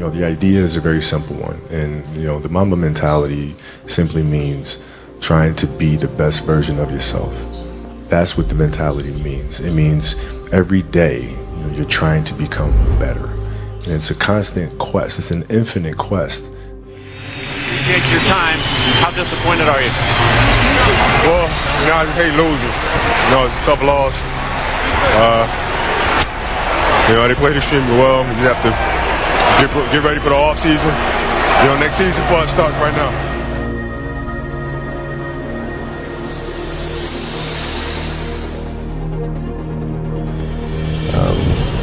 The idea is a very simple one, and the Mamba mentality simply means trying to be the best version of yourself. That's what the mentality means. It means every day, you're trying to become better, and it's a constant quest. It's an infinite quest. Appreciate your time. How disappointed are you? Well, I just hate losing. It's a tough loss. They played extremely well. We just have to get ready for the off season. Next season for us starts right now.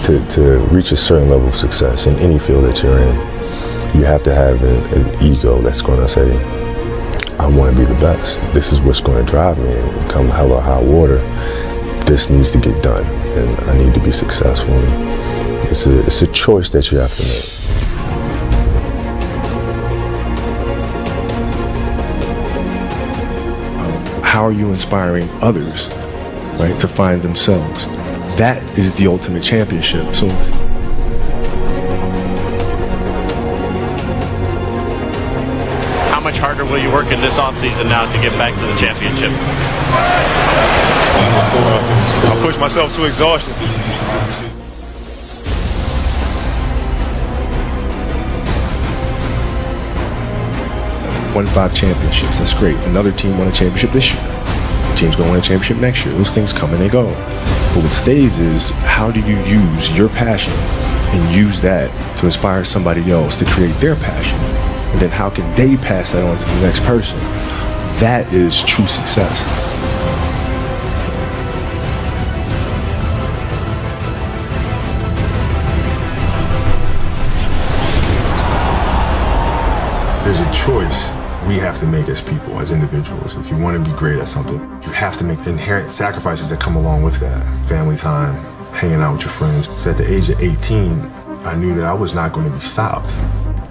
To reach a certain level of success in any field that you're in, you have to have an ego that's going to say, I want to be the best. This is what's going to drive me. And come hell or high water, this needs to get done, and I need to be successful. And it's a choice that you have to make. How are you inspiring others, right, to find themselves? That is the ultimate championship. So how much harder will you work in this offseason now to get back to the championship? I push myself to exhaustion. Won 5 championships, that's great. Another team won a championship this year. Team's going to win a championship next year. Those things come and they go. But what stays is, how do you use your passion and use that to inspire somebody else to create their passion? And then how can they pass that on to the next person? That is true success. There's a choice we have to make as people, as individuals. If you want to be great at something, you have to make inherent sacrifices that come along with that. Family time, hanging out with your friends. So at the age of 18, I knew that I was not going to be stopped.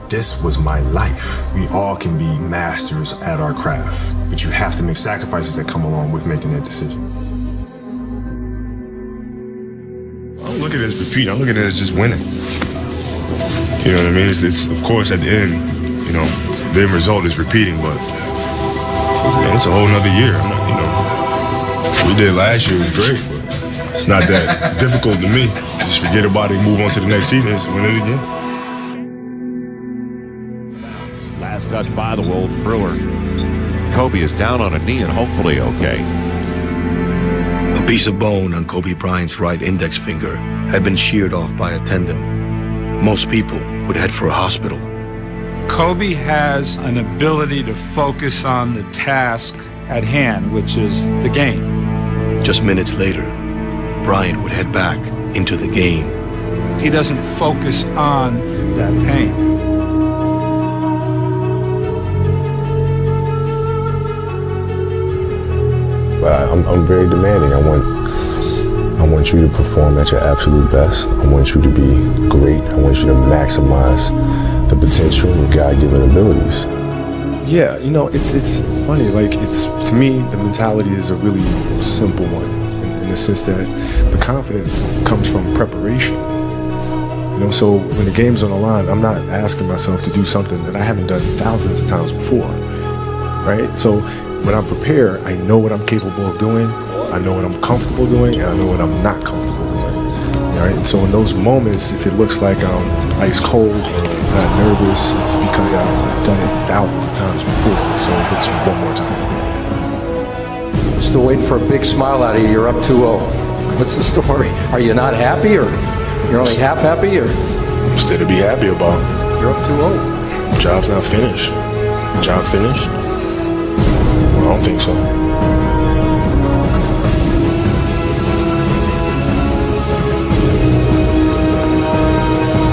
This was my life. We all can be masters at our craft, but you have to make sacrifices that come along with making that decision. I don't look at it as repeating. I look at it as just winning. You know what I mean? It's of course, at the end, the end result is repeating, but man, it's a whole nother year. What we did last year was great, but it's not that difficult to me. Just forget about it and move on to the next season and just win it again. Last touch by the Wolves Brewer. Kobe is down on a knee and hopefully okay. A piece of bone on Kobe Bryant's right index finger had been sheared off by a tendon. Most people would head for a hospital. Kobe has an ability to focus on the task at hand, which is the game. Just minutes later, Bryant would head back into the game. He doesn't focus on that pain. But I'm very demanding. I want you to perform at your absolute best. I want you to be great. I want you to maximize the potential and God-given abilities. Yeah, it's funny. To me, the mentality is a really simple one, in the sense that the confidence comes from preparation. So when the game's on the line, I'm not asking myself to do something that I haven't done thousands of times before, right? So when I'm prepared, I know what I'm capable of doing, I know what I'm comfortable doing, and I know what I'm not comfortable doing. Right? And so in those moments, if it looks like I'm ice cold or not nervous, it's because I've done it thousands of times before. So it's one more time. Still waiting for a big smile out of you. You're up 2-0. What's the story? Are you not happy, or you're only half happy, or? Still to be happy about. You're up 2-0. Job's not finished. Job finished? Well, I don't think so.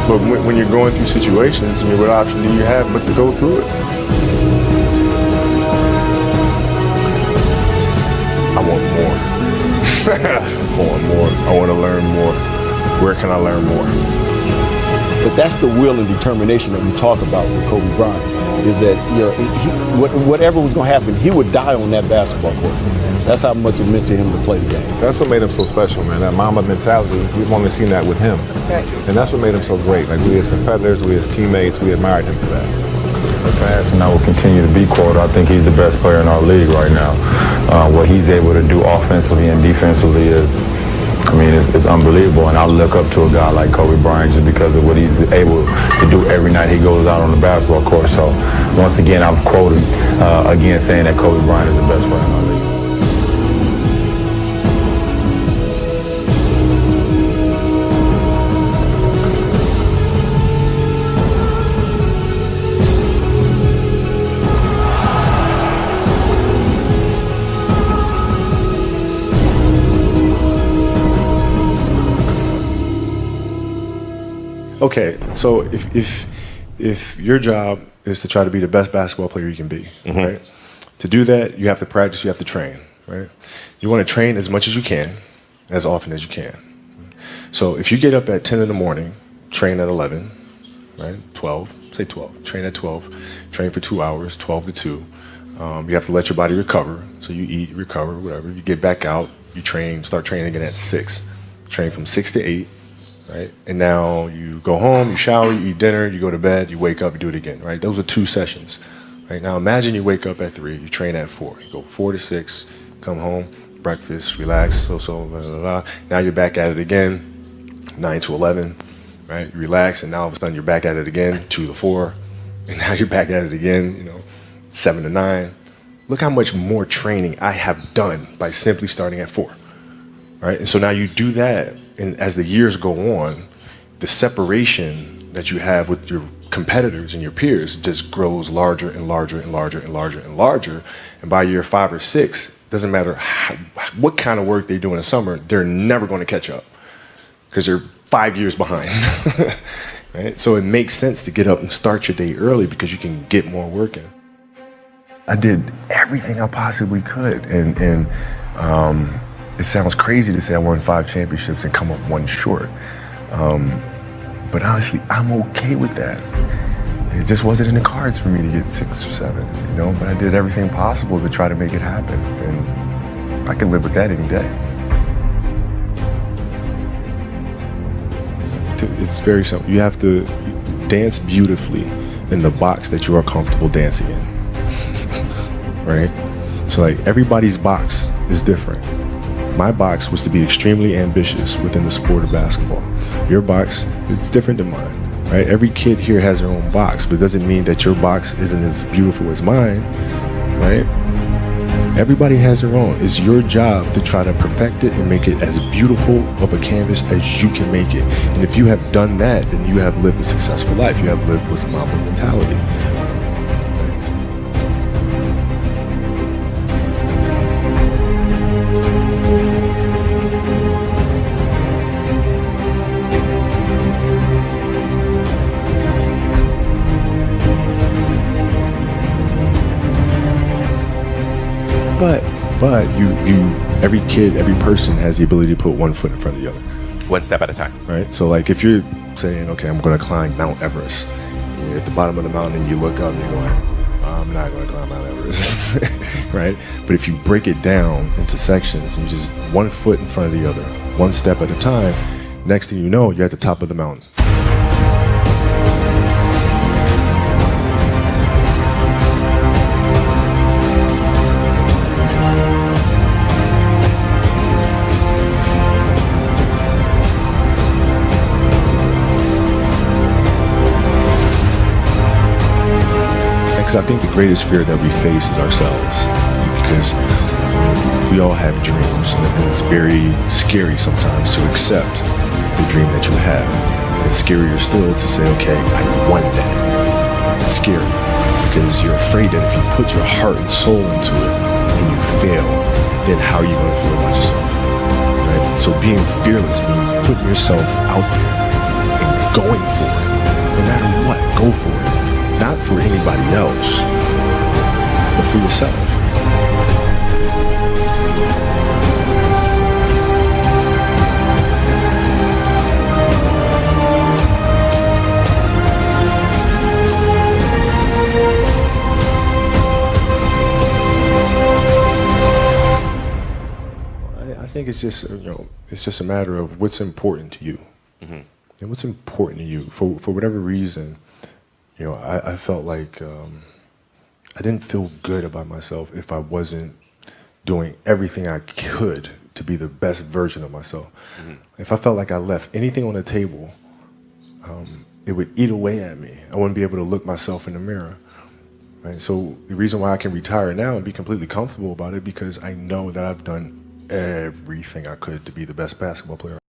But when you're going through situations, what option do you have but to go through it? I want more. I want more. I want to learn more. Where can I learn more? But that's the will and determination that we talk about with Kobe Bryant. Is that whatever was going to happen, he would die on that basketball court. That's how much it meant to him to play the game. That's what made him so special, man. That Mamba mentality, we've only seen that with him. And that's what made him so great. Like, we as competitors, we as teammates, we admired him for that. Fast, and I will continue to be quoted. I think he's the best player in our league right now. What he's able to do offensively and defensively is unbelievable. And I look up to a guy like Kobe Bryant just because of what he's able to do every night he goes out on the basketball court. So once again, I'm quoted again saying that Kobe Bryant is the best player in our league. Okay, so if your job is to try to be the best basketball player you can be, right? To do that, you have to practice, you have to train, right? You want to train as much as you can, as often as you can. So if you get up at 10 in the morning, train at 11, right? 12, say 12, train at 12, train for 2 hours, 12 to 2. You have to let your body recover. So you eat, recover, whatever. You get back out, you train, start training again at 6. Train from 6 to 8. Right? And now you go home, you shower, you eat dinner, you go to bed, you wake up, you do it again, right? Those are 2 sessions. Right? Now imagine you wake up at 3, you train at 4. You go 4 to 6, come home, breakfast, relax, blah, blah, blah. Now you're back at it again, 9 to 11, right? You relax, and now all of a sudden you're back at it again, 2 to 4, and now you're back at it again, 7 to 9. Look how much more training I have done by simply starting at 4. Right? And so now you do that, and as the years go on, the separation that you have with your competitors and your peers just grows larger and larger and larger and larger and larger. And by year 5 or 6, doesn't matter what kind of work they do in the summer, they're never going to catch up because they're 5 years behind. Right? So it makes sense to get up and start your day early because you can get more work in. I did everything I possibly could, and it sounds crazy to say I won 5 championships and come up 1 short. But honestly, I'm okay with that. It just wasn't in the cards for me to get 6 or 7, but I did everything possible to try to make it happen. And I can live with that any day. It's very simple. You have to dance beautifully in the box that you are comfortable dancing in, right? So like everybody's box is different. My box was to be extremely ambitious within the sport of basketball. Your box is different than mine, right? Every kid here has their own box, but it doesn't mean that your box isn't as beautiful as mine, right? Everybody has their own. It's your job to try to perfect it and make it as beautiful of a canvas as you can make it. And if you have done that, then you have lived a successful life. You have lived with the Mamba mentality. But every kid, every person has the ability to put 1 foot in front of the other. 1 step at a time. Right? So like if you're saying, okay, I'm going to climb Mount Everest, you're at the bottom of the mountain and you look up and you're going, I'm not going to climb Mount Everest, right? But if you break it down into sections and you just 1 foot in front of the other, 1 step at a time, next thing you know, you're at the top of the mountain. I think the greatest fear that we face is ourselves, because we all have dreams, and it's very scary sometimes to accept the dream that you have. It's scarier still to say, okay, I won that. It's scary because you're afraid that if you put your heart and soul into it and you fail, then how are you going to feel about yourself? Right? So being fearless means putting yourself out there and going for it. No matter what, go for it. Not for anybody else, but for yourself. think it's just it's just a matter of what's important to you, and what's important to you. For whatever reason, I felt like I didn't feel good about myself if I wasn't doing everything I could to be the best version of myself. If I felt like I left anything on the table, it would eat away at me. I wouldn't be able to look myself in the mirror. Right? So the reason why I can retire now and be completely comfortable about it, because I know that I've done everything I could to be the best basketball player.